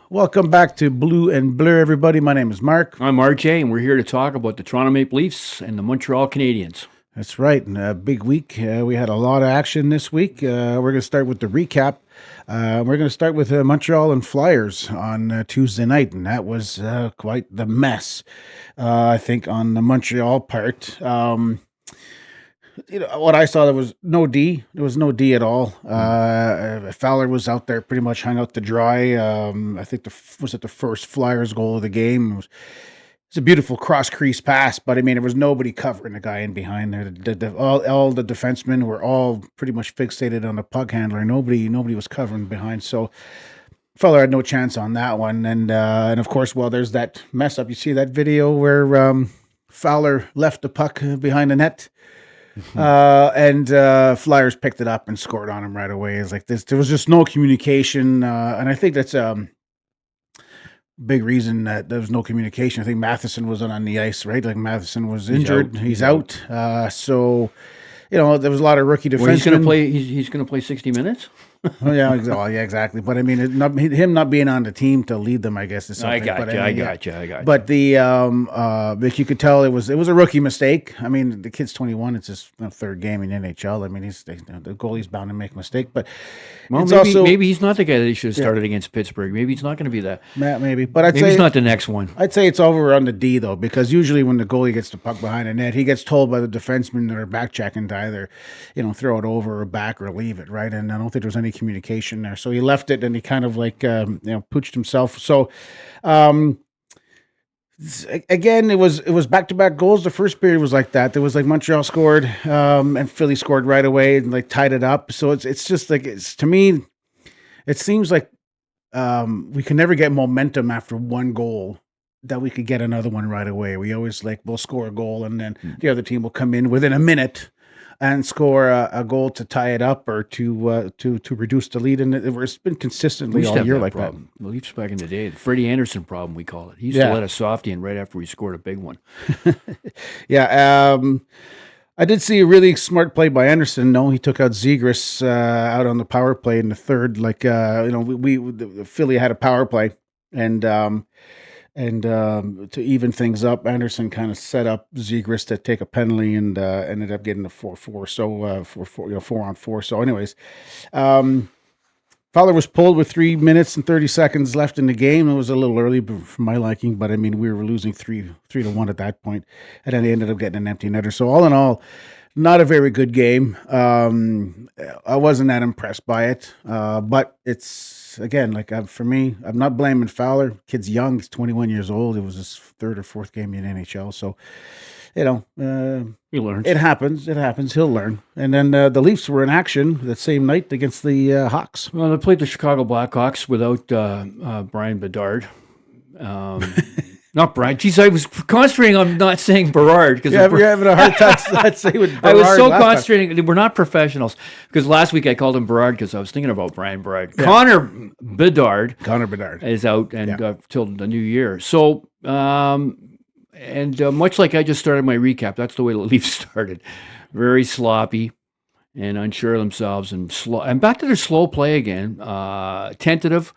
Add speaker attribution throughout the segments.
Speaker 1: Welcome back to Blue and Blur, everybody. My name is Mark.
Speaker 2: I'm RJ, and we're here to talk about the Toronto Maple Leafs and the Montreal Canadiens.
Speaker 1: That's right. And a big week. We had a lot of action this week. We're going to start with the recap. We're going to start with Montreal and Flyers on Tuesday night, and that was quite the mess, I think, on the Montreal part. What I saw, there was no D. There was no D at all. Fowler was out there pretty much hung out to dry. I think was it the first Flyers goal of the game. It's a beautiful cross crease pass, but I mean, there was nobody covering the guy in behind there. All the defensemen were all pretty much fixated on the puck handler. Nobody was covering behind. So Fowler had no chance on that one. And of course, well, there's that mess up. You see that video where Fowler left the puck behind the net. And Flyers picked it up and scored on him right away. It's like this. There was just no communication, and I think that's big reason that there was no communication. I think Matheson wasn't on the ice, right? Like Matheson was injured. He's out. So there was a lot of rookie defensemen.
Speaker 2: Well, he's going to play. He's going to play 60 minutes.
Speaker 1: Oh, yeah, exactly. But I mean, him not being on the team to lead them, I guess, is something.
Speaker 2: I got you.
Speaker 1: But but you could tell it was a rookie mistake. I mean, the kid's 21; it's his third game in NHL. I mean, the goalie's bound to make a mistake. But
Speaker 2: maybe he's not the guy that he should have started against Pittsburgh. Maybe he's not going to be that.
Speaker 1: Maybe, but I'd
Speaker 2: say he's not the next one.
Speaker 1: I'd say it's over on the D though, because usually when the goalie gets the puck behind the net, he gets told by the defensemen that are back checking to either, throw it over or back or leave it, right? And I don't think there was any communication there, so he left it and he kind of like pooched himself. So again, it was back-to-back goals. The first period was like that. There was like Montreal scored and Philly scored right away and like tied it up. So it's just like, to me, it seems like we can never get momentum after one goal that we could get another one right away. We always we'll score a goal and then the other team will come in within a minute and score a goal to tie it up or to reduce the lead. And it's been consistently all year like that.
Speaker 2: The Leafs back in the day, the Freddie Anderson problem, we call it. He used to let a softie in right after we scored a big one.
Speaker 1: Yeah. I did see a really smart play by Anderson. No, he took out Zegras out on the power play in the third. Philly had a power play, and to even things up, Anderson kind of set up Zegras to take a penalty and ended up getting a 4-4. So 4-on-4. So, anyways, Fowler was pulled with 3 minutes and 30 seconds left in the game. It was a little early for my liking, but I mean, we were losing 3-1 at that point, and then they ended up getting an empty netter. So all in all, not a very good game. I wasn't that impressed by it, but it's, again, for me, I'm not blaming Fowler. Kid's young. He's 21 years old. It was his third or fourth game in NHL. So, he learns. It happens. He'll learn. And then the Leafs were in action that same night against the Hawks.
Speaker 2: Well, they played the Chicago Blackhawks without Brian Bedard. Not Brian. Geez, I was concentrating on not saying Berard because
Speaker 1: you're having a hard time saying with Berard.
Speaker 2: I was so concentrating. We're not professionals because last week I called him Berard because I was thinking about Brian Berard. Yeah. Connor Bedard is out and till the new year. So. Much like I just started my recap, that's the way the Leafs started. Very sloppy and unsure of themselves and slow. And back to their slow play again, tentative.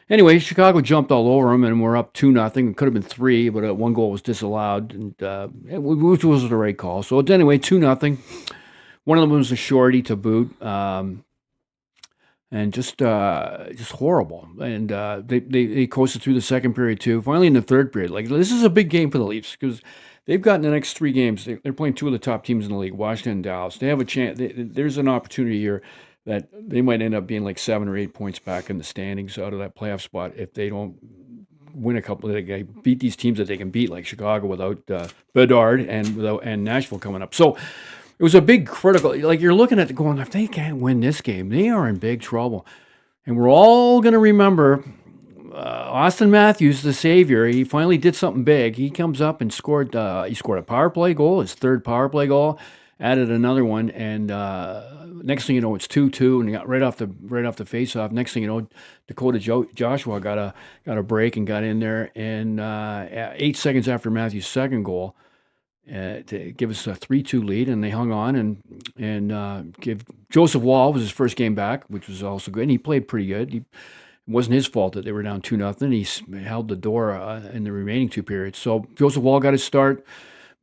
Speaker 2: Anyway, Chicago jumped all over them, and we're up 2-0. It could have been 3, but one goal was disallowed, which was the right call. So anyway, 2-0. One of them was a shorty to boot. And just horrible. And they coasted through the second period too. Finally, in the third period, this is a big game for the Leafs because they've gotten the next 3 games. They're playing 2 of the top teams in the league, Washington and Dallas. They have a chance. There's an opportunity here that they might end up being like 7 or 8 points back in the standings out of that playoff spot if they don't win a couple. They beat these teams that they can beat, like Chicago without Bedard and Nashville coming up. So. It was a big critical, you're looking at going, if they can't win this game, they are in big trouble. And we're all going to remember Austin Matthews, the savior. He finally did something big. He comes up and scored a power play goal, his third power play goal, added another one. And next thing you know, it's 2-2, and he got right off the face-off. Next thing you know, Dakota Joshua got a break and got in there. And 8 seconds after Matthews' second goal, to give us a 3-2 lead, and they hung on and give Joseph Wall was his first game back, which was also good, and he played pretty good. It wasn't his fault that they were down 2-0. He held the door in the remaining two periods. So Joseph Wall got his start.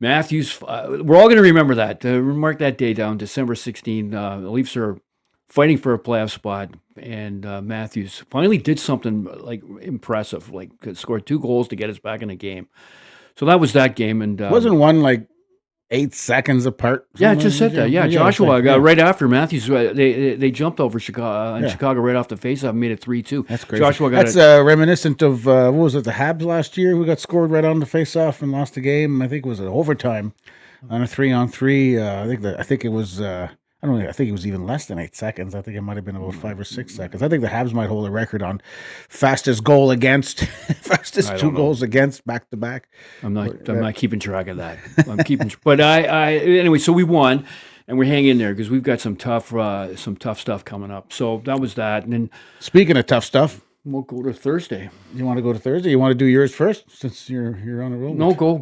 Speaker 2: Matthews, we're all going to remember that. Mark that day down, December 16. The Leafs are fighting for a playoff spot, and Matthews finally did something like impressive, like scored 2 goals to get us back in the game. So that was that game, and
Speaker 1: Wasn't one like 8 seconds apart?
Speaker 2: yeah,
Speaker 1: Something
Speaker 2: just
Speaker 1: like
Speaker 2: said that. Yeah,
Speaker 1: it's
Speaker 2: Joshua
Speaker 1: like, yeah,
Speaker 2: right after Matthews, they jumped over Chicago in
Speaker 1: yeah,
Speaker 2: Chicago right off the faceoff, made it 3-2.
Speaker 1: that's crazy.
Speaker 2: Joshua got
Speaker 1: That's
Speaker 2: it.
Speaker 1: reminiscent of what was it, the Habs last year, who got scored right on the faceoff and lost the game. I think it was an overtime on a 3-on-3. I think it was. I don't know. I think it was even less than 8 seconds. I think it might have been about 5 or 6 seconds. I think the Habs might hold a record on fastest goal against, fastest
Speaker 2: I
Speaker 1: 2
Speaker 2: don't know.
Speaker 1: goals against back to back.
Speaker 2: I'm not keeping track of that. I'm keeping, but anyway. So we won, and we're hanging in there because we've got some tough stuff coming up. So that was that, and then
Speaker 1: Speaking of tough stuff,
Speaker 2: we'll go to Thursday.
Speaker 1: you want to go to Thursday? You want to do yours first since you're on the roll?
Speaker 2: No, go,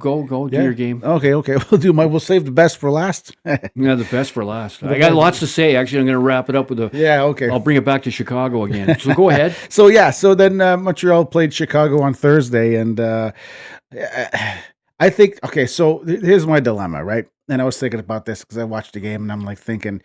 Speaker 2: do your game.
Speaker 1: Okay. We'll save the best for last.
Speaker 2: Yeah, the best for last. I got lots to say. Actually, I'm going to wrap it up with a.
Speaker 1: Yeah. Okay.
Speaker 2: I'll bring it back to Chicago again. So go ahead.
Speaker 1: So then Montreal played Chicago on Thursday, and I think okay. So here's my dilemma, right? And I was thinking about this because I watched the game, and I'm like thinking,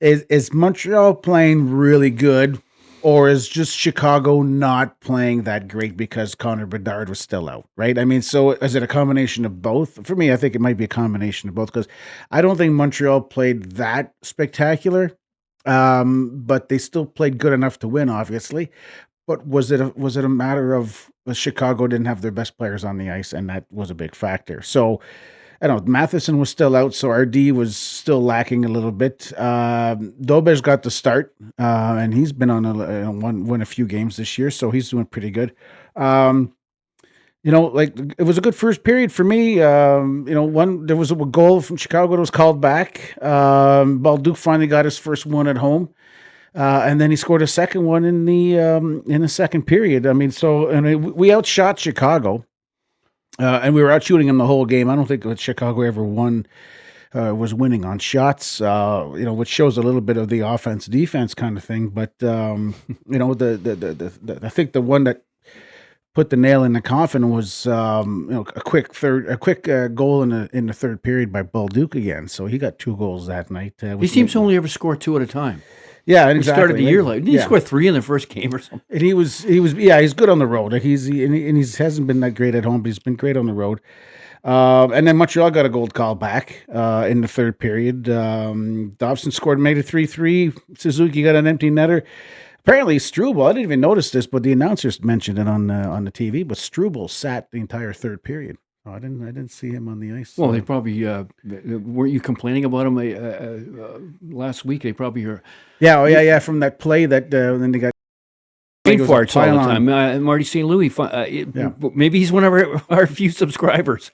Speaker 1: is Montreal playing really good, or is just Chicago not playing that great because Connor Bedard was still out, right? I mean, so is it a combination of both? For me, I think it might be a combination of both because I don't think Montreal played that spectacular, but they still played good enough to win, obviously. But was it a matter of Chicago didn't have their best players on the ice, and that was a big factor. So I don't know. Matheson was still out, so RD was still lacking a little bit. Dobes got the start, and he's been on won a few games this year, so he's doing pretty good. Um, like it was a good first period for me. There was a goal from Chicago that was called back. Balduke finally got his first one at home. And then he scored a second one in the second period. I mean, we outshot Chicago, and we were out shooting them the whole game. I don't think that Chicago ever was winning on shots. Which shows a little bit of the offense defense kind of thing. But I think the one that put the nail in the coffin was a quick goal in the third period by Balduke again. So he got 2 goals that night.
Speaker 2: He seems to only ever score 2 at a time.
Speaker 1: Yeah,
Speaker 2: He
Speaker 1: exactly.
Speaker 2: started the year like, didn't he score 3 in the first game or something?
Speaker 1: And he's good on the road. Like he hasn't been that great at home, but he's been great on the road. And then Montreal got a gold call back in the third period. Dobson scored, made it 3-3. Suzuki got an empty netter. Apparently, Struble, I didn't even notice this, but the announcers mentioned it on the TV. But Struble sat the entire third period. Oh, I didn't see him on the ice.
Speaker 2: Well, they probably weren't you complaining about him last week? They probably heard.
Speaker 1: Yeah. From that play that then they got
Speaker 2: brain
Speaker 1: it was a
Speaker 2: farts all the
Speaker 1: pylon.
Speaker 2: time. Marty St. Louis, maybe he's one of our few subscribers.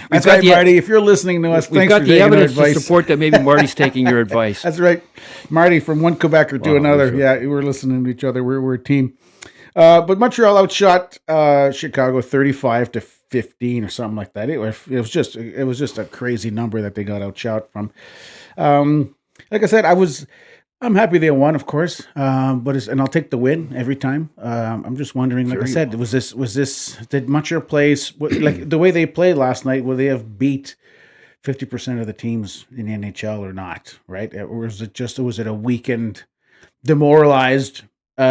Speaker 1: That's right, Marty. If you're listening to us,
Speaker 2: We've
Speaker 1: thanks
Speaker 2: got
Speaker 1: for
Speaker 2: the
Speaker 1: taking our
Speaker 2: evidence to
Speaker 1: advice.
Speaker 2: support that maybe Marty's taking your advice.
Speaker 1: That's right, Marty. From one Quebecer to
Speaker 2: Wow,
Speaker 1: another.
Speaker 2: sure.
Speaker 1: Yeah, we're listening to each other. We're a team. But Montreal outshot Chicago 35-15 or something like that. It was just a crazy number that they got outshot from. Like I said, I'm happy they won, of course. And I'll take the win every time. I'm just wondering, like I said, did Montreal play like the way they played last night? Will they have beat 50% of the teams in the NHL or not? Right? Or was it a weakened, demoralized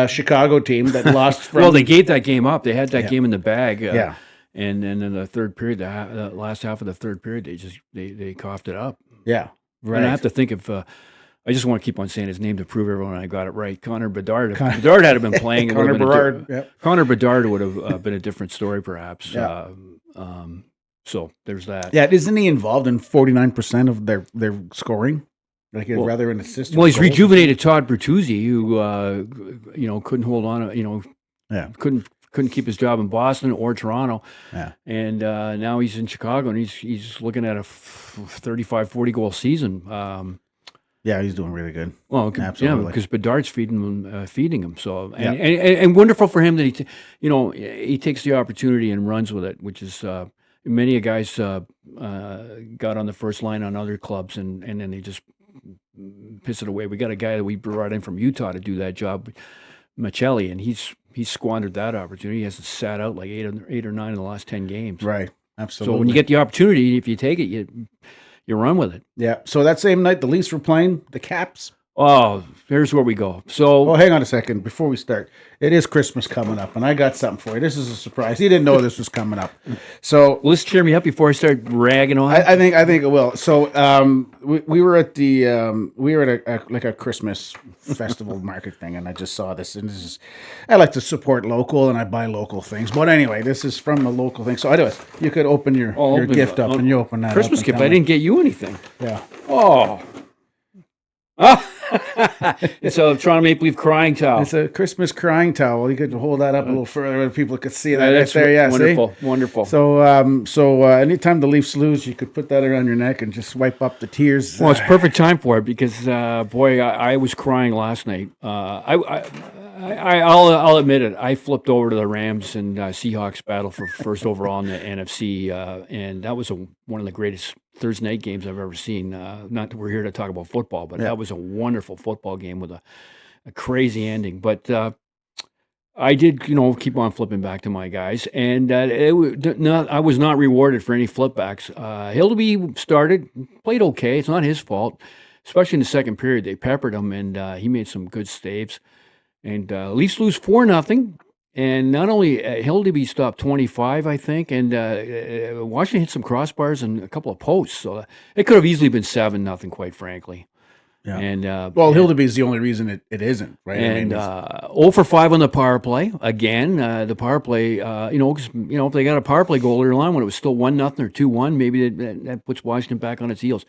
Speaker 1: Chicago team that lost from?
Speaker 2: Well, they gave that game up. They had that game in the bag.
Speaker 1: Yeah.
Speaker 2: And then in the third period, the last half of the third period, they coughed it up.
Speaker 1: Yeah. Right.
Speaker 2: And I have to think of. I just want to keep on saying his name to prove everyone I got it right. Connor Bedard. If Bedard had been playing,
Speaker 1: Connor Bedard. Yep.
Speaker 2: Connor Bedard would have been a different story, perhaps.
Speaker 1: Yeah.
Speaker 2: So there's that.
Speaker 1: Yeah, isn't he involved in 49% of their scoring? Like rather an assist.
Speaker 2: Well, he's rejuvenated Todd Bertuzzi, who couldn't hold on. Couldn't keep his job in Boston or Toronto.
Speaker 1: Yeah.
Speaker 2: And now he's in Chicago, and he's looking at a 35-40 goal season.
Speaker 1: Yeah, he's doing really good.
Speaker 2: Well,
Speaker 1: absolutely.
Speaker 2: Yeah, because Bedard's feeding him. So and wonderful for him that he takes the opportunity and runs with it, which is many guys got on the first line on other clubs and then they just piss it away. We got a guy that we brought in from Utah to do that job, Michelli, and he's he squandered that opportunity. He hasn't sat out like eight or nine in the last 10 games.
Speaker 1: Right.
Speaker 2: So when you
Speaker 1: Absolutely.
Speaker 2: get the opportunity, if you take it, you run with it.
Speaker 1: Yeah. So that same night, the Leafs were playing the Caps.
Speaker 2: Oh, here's where we go.
Speaker 1: Oh,
Speaker 2: So
Speaker 1: hang on a second before we start. It is Christmas coming up, and I got something for you. This is a surprise. You didn't know this was coming up. So
Speaker 2: let's cheer me up before I start ragging on.
Speaker 1: I think it will. So we were at a Christmas festival market thing, and I just saw this, and this is I like to support local, and I buy local things. But anyway, this is from a local thing. So anyways, you could open your gift up, and you open that
Speaker 2: Christmas
Speaker 1: up
Speaker 2: gift.
Speaker 1: tell
Speaker 2: I
Speaker 1: me.
Speaker 2: didn't get you anything.
Speaker 1: Yeah.
Speaker 2: Oh. It's a Toronto Maple Leaf crying towel.
Speaker 1: It's a Christmas crying towel. You could hold that up a little further, so people could see that right
Speaker 2: That's
Speaker 1: there. Yeah,
Speaker 2: wonderful,
Speaker 1: see?
Speaker 2: wonderful.
Speaker 1: So anytime the Leafs lose, you could put that around your neck and just wipe up the tears.
Speaker 2: Well, it's perfect time for it because, boy, I was crying last night. I'll admit it. I flipped over to the Rams and Seahawks battle for first overall in the NFC, and that was one of the greatest Thursday night games I've ever seen. Not that we're here to talk about football, but that was a wonderful football game with a crazy ending. But I did, keep on flipping back to my guys, and I was not rewarded for any flipbacks. Hildeby played okay. It's not his fault, especially in the second period. They peppered him, and he made some good saves. And Leafs lose 4-0. And not only Hildeby stopped 25, I think, and Washington hit some crossbars and a couple of posts. So it could have easily been 7-0, quite frangly.
Speaker 1: Yeah.
Speaker 2: And
Speaker 1: Hildeby is the only reason it isn't, right?
Speaker 2: And 0 for 5 on the power play. Again, the power play, 'cause, if they got a power play goal earlier on when it was still 1-0 or 2-1, maybe that puts Washington back on its heels.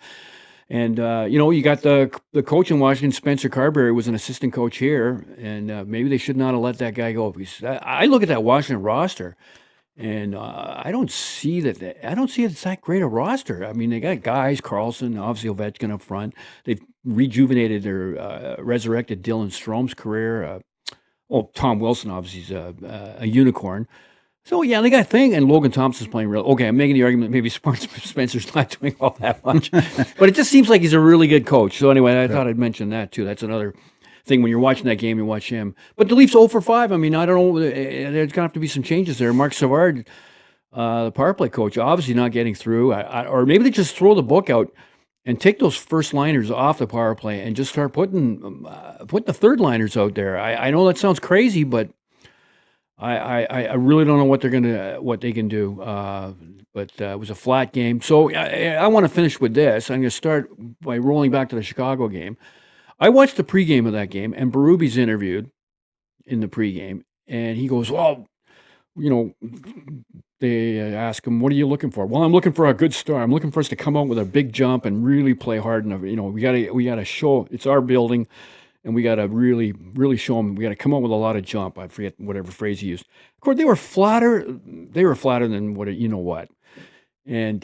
Speaker 2: And, you got the coach in Washington, Spencer Carberry, was an assistant coach here, and maybe they should not have let that guy go. Because I look at that Washington roster, and I don't see it's that great a roster. I mean, they got guys, Carlson, obviously Ovechkin up front. They've rejuvenated their resurrected Dylan Strome's career. Tom Wilson obviously is a unicorn. So, yeah, they got a thing, and Logan Thompson's playing real. Okay, I'm making the argument maybe Spencer's not doing all that much. But it just seems like he's a really good coach. So, anyway, I thought I'd mention that, too. That's another thing. When you're watching that game, you watch him. But the Leafs 0 for 5. I mean, I don't know. There's going to have to be some changes there. Mark Savard, the power play coach, obviously not getting through. Or maybe they just throw the book out and take those first liners off the power play and just start putting the third liners out there. I know that sounds crazy, but I really don't know what they can do. But it was a flat game. So I want to finish with this. I'm going to start by rolling back to the Chicago game. I watched the pregame of that game, and Berube's interviewed in the pregame, and he goes, "Well, they ask him, what are you looking for?" "Well, I'm looking for a good start. I'm looking for us to come out with a big jump and really play hard enough. We got to show it's our building." And we got to really, really show them. We got to come up with a lot of jump. I forget whatever phrase he used. Of course, they were flatter. They were flatter than what. And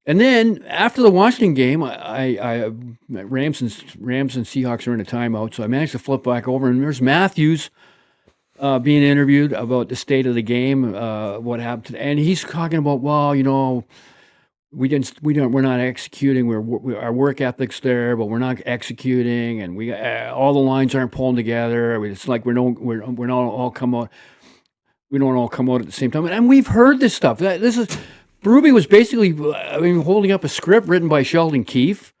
Speaker 2: then after the Washington game, Rams and Seahawks are in a timeout, so I managed to flip back over, and there's Matthews being interviewed about the state of the game, what happened, and he's talking about, we're not executing. Our work ethic's there, but we're not executing, and all the lines aren't pulling together. It's like we're not all come out. We don't all come out at the same time, and we've heard this stuff. Berube was basically, holding up a script written by Sheldon Keefe,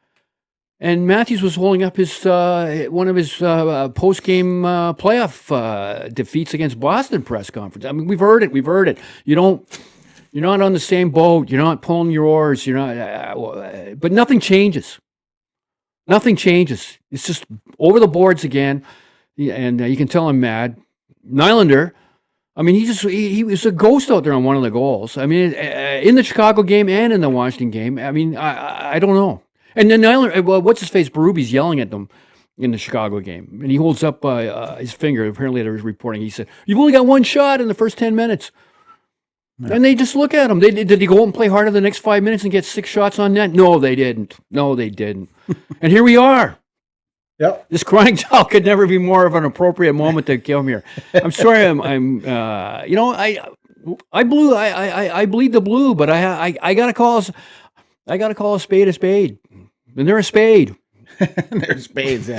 Speaker 2: and Matthews was holding up his one of his post-game playoff defeats against Boston press conference. I mean, we've heard it. You're not on the same boat. You're not pulling your oars. You're not, but nothing changes. Nothing changes. It's just over the boards again, and you can tell I'm mad. Nylander, I mean, he was a ghost out there on one of the goals. I mean, in the Chicago game and in the Washington game. I mean, I don't know. And then Nylander, what's his face? Berube's yelling at them in the Chicago game, and he holds up his finger. Apparently, there was reporting. He said, "You've only got one shot in the first 10 minutes." Yeah. And they just look at him. Did they go out and play harder the next 5 minutes and get 6 shots on net? No, they didn't. And here we are.
Speaker 1: Yep.
Speaker 2: This crying towel could never be more of an appropriate moment to come here. I'm sorry. I bleed the blue, but I gotta call a spade a spade, and they're a spade.
Speaker 1: There's spades. Yeah.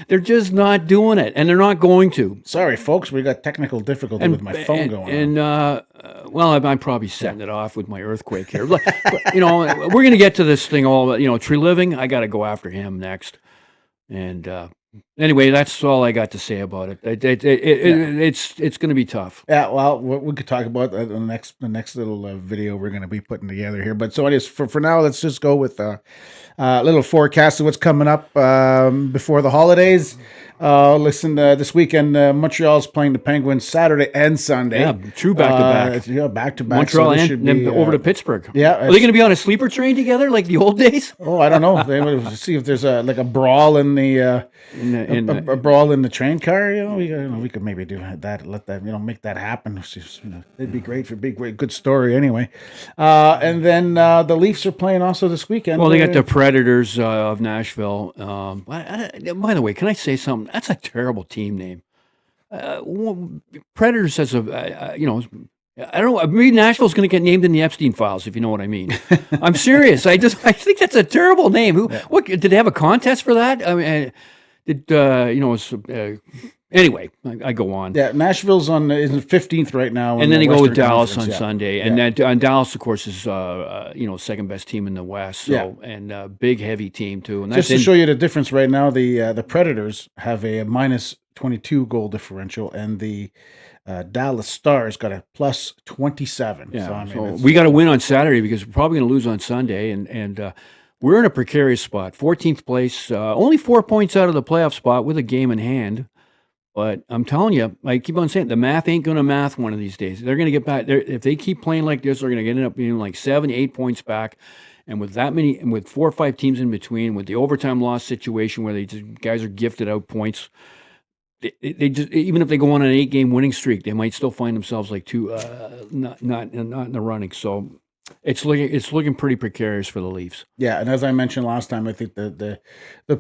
Speaker 2: They're just not doing it, and they're not going to.
Speaker 1: Sorry, folks, we got technical difficulty with my phone going on.
Speaker 2: And well, I'm probably setting it off with my earthquake here. But, we're going to get to this thing all. Tree Living. I got to go after him next. And anyway, that's all I got to say about it. It's going to be tough.
Speaker 1: Yeah, well, we could talk about that in the next little video we're going to be putting together here. But so anyways, for now, let's just go with a little forecast of what's coming up before the holidays. Listen, this weekend, Montreal's playing the Penguins Saturday and Sunday.
Speaker 2: Yeah, true back-to-back.
Speaker 1: Yeah, back-to-back.
Speaker 2: Montreal and then over to Pittsburgh.
Speaker 1: Yeah.
Speaker 2: Are they going to be on a sleeper train together like the old days?
Speaker 1: Oh, I don't know. They would see if there's a brawl in the a brawl in the train car. We could maybe do that. Let that make that happen. It'd be great for big good story anyway. And then the Leafs are playing also this weekend.
Speaker 2: Well, they got the Predators of Nashville. By the way, can I say something? That's a terrible team name. Predators has I don't know. Maybe Nashville's going to get named in the Epstein files, if you know what I mean. I'm serious. I think that's a terrible name. What did they have a contest for that? I mean, anyway, I go on.
Speaker 1: Yeah, Nashville's is 15th right now,
Speaker 2: and then they go with Dallas on
Speaker 1: yeah.
Speaker 2: Sunday, and and Dallas, of course, is second best team in the West. So and big heavy team too. And
Speaker 1: just to show you the difference right now, the Predators have a minus 22 goal differential, and the Dallas Stars got a plus 27.
Speaker 2: Yeah, so we got to win on Saturday because we're probably going to lose on Sunday, and we're in a precarious spot, 14th place, only 4 points out of the playoff spot with a game in hand. But I'm telling you, I keep on saying, the math ain't going to math one of these days. They're going to get back there. If they keep playing like this, they're going to end up being like 7-8 points back. And with that many, and with 4 or 5 teams in between, with the overtime loss situation where guys are gifted out points, they just, even if they go on an 8-game winning streak, they might still find themselves like not in the running. So it's looking pretty precarious for the Leafs.
Speaker 1: Yeah, and as I mentioned last time, I think the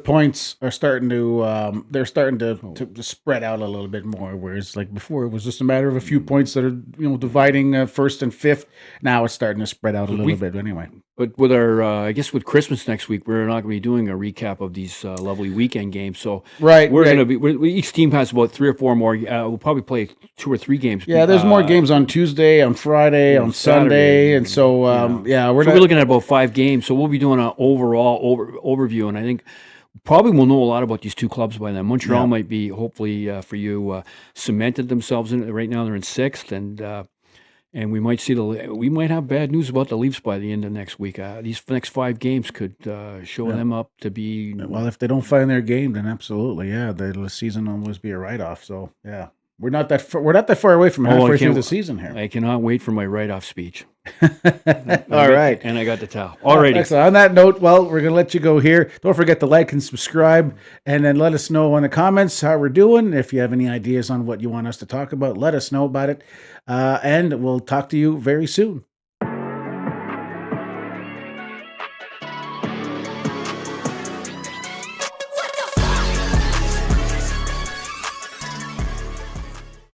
Speaker 1: points are starting to to spread out a little bit more. Whereas like before, it was just a matter of a few points that are dividing first and fifth. Now it's starting to spread out a little bit. Anyway.
Speaker 2: But with our, I guess with Christmas next week, we're not going to be doing a recap of these lovely weekend games. So
Speaker 1: we're
Speaker 2: going to be. Each team has about 3 or 4 more. We'll probably play 2 or 3 games.
Speaker 1: Yeah, there's more games on Tuesday, on Friday, on Sunday, and so we're
Speaker 2: looking at about 5 games. So we'll be doing an overall overview, and I think probably we'll know a lot about these 2 clubs by then. Montreal might be, hopefully for you, cemented themselves in it. Right now they're in 6th, and we might have bad news about the Leafs by the end of next week. These next 5 games could show them up to be.
Speaker 1: Well, if they don't find their game, then absolutely, the season will almost be a write-off. So yeah, we're not that far away from halfway through the season here.
Speaker 2: I cannot wait for my write-off speech.
Speaker 1: All right,
Speaker 2: and I got the towel. All righty.
Speaker 1: On that note, well, we're gonna let you go here. Don't forget to like and subscribe, and then let us know in the comments how we're doing. If you have any ideas on what you want us to talk about, let us know about it. And we'll talk to you very soon.